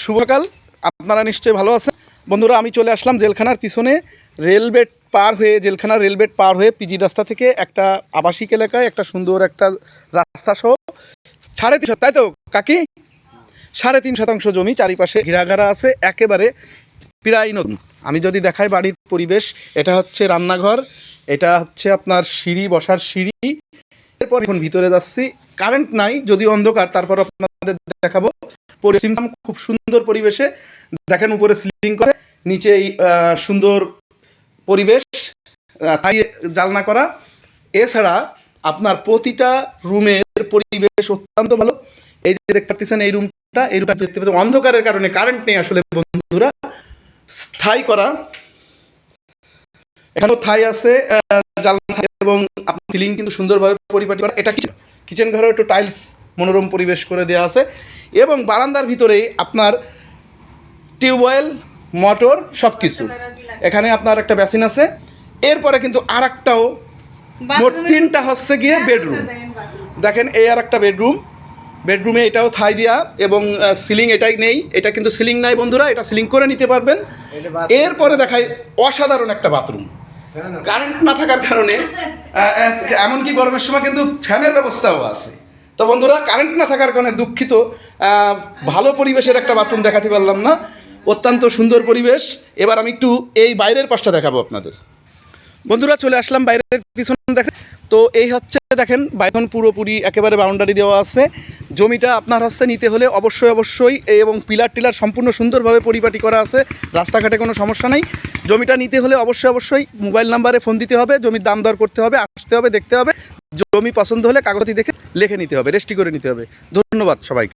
শুভকাল, আপনারা নিশ্চয়ই ভালো আছেন। বন্ধুরা, আমি চলে আসলাম জেলখানার পিছনে রেলবেট পার হয়ে, জেলখানার রেলবেট পার হয়ে পিজি রাস্তা থেকে একটা আবাসিক এলাকায় একটা সুন্দর একটা রাস্তা সহ 3.5, তাই তো কাকি, 3.5 শতাংশ জমি, চারিপাশে ঘেরাঘারা আছে, একেবারে প্রায় নতুন। আমি যদি দেখাই বাড়ির পরিবেশ, এটা হচ্ছে রান্নাঘর, এটা হচ্ছে আপনার সিঁড়ি, বসার সিঁড়ি। এরপর এখন ভিতরে যাচ্ছি, কারেন্ট নাই, যদিও অন্ধকার, তারপর আপনাদের দেখাবো। খুব সুন্দর পরিবেশে দেখেন, উপরে সিলিং করে, নিচে সুন্দর পরিবেশ, তাই জালনা করা। এছাড়া আপনার প্রতিটা রুমের পরিবেশ অত্যন্ত ভালো। এই যে দেখতে পাচ্ছেন এই রুমটা দেখতে পাচ্ছেন, অন্ধকারের কারণে কারেন্ট নেই আসলে বন্ধুরা, থাই করা, এখানেও থাই আছে, জালনা এবং আপনার সিলিং কিন্তু সুন্দরভাবে পরিপাটি করা। এটা কিচেন ঘরে একটু টাইলস মনোরম পরিবেশ করে দেওয়া আছে, এবং বারান্দার ভিতরেই আপনার টিউবওয়েল, মোটর সব কিছু। এখানে আপনার একটা বেসিন আছে। এরপরে কিন্তু আর একটাও, মোট 3টা হচ্ছে গিয়ে বেডরুম। দেখেন এই আর একটা বেডরুমে এটাও থাই দেওয়া, এবং সিলিং এটাই নেই, এটা কিন্তু সিলিং নাই বন্ধুরা, এটা সিলিং করে নিতে পারবেন। এরপরে দেখাই অসাধারণ একটা বাথরুম, কারেন্ট না থাকার কারণে, এমনকি গরমের সময় কিন্তু ফ্যানের ব্যবস্থাও আছে। তো বন্ধুরা, কারেন্ট না থাকার কারণে দুঃখিত, ভালো পরিবেশের একটা বাথরুম দেখাতে পারলাম না। অত্যন্ত সুন্দর পরিবেশ। এবার আমি একটু এই বাইরের পাশটা দেখাবো আপনাদের। বন্ধুরা, চলে আসলাম বাইরের পিছনে দেখেন। তো এই হচ্ছে দেখেন, বাইখন পুরোপুরি একেবারে বাউন্ডারি দেওয়া আছে। জমিটা আপনার হচ্ছে নিতে হলে অবশ্যই, এবং পিলার টিলার সম্পূর্ণ সুন্দরভাবে পরিপাটি করা আছে, রাস্তাঘাটে কোনো সমস্যা নেই। জমিটা নিতে হলে অবশ্যই মোবাইল নাম্বারে ফোন দিতে হবে, জমির দাম দর করতে হবে, আসতে হবে, দেখতে হবে। জমি পছন্দ হলে কাগজটি দেখে লিখে নিতে হবে, রেজিস্ট্রি করে নিতে হবে। ধন্যবাদ সবাইকে।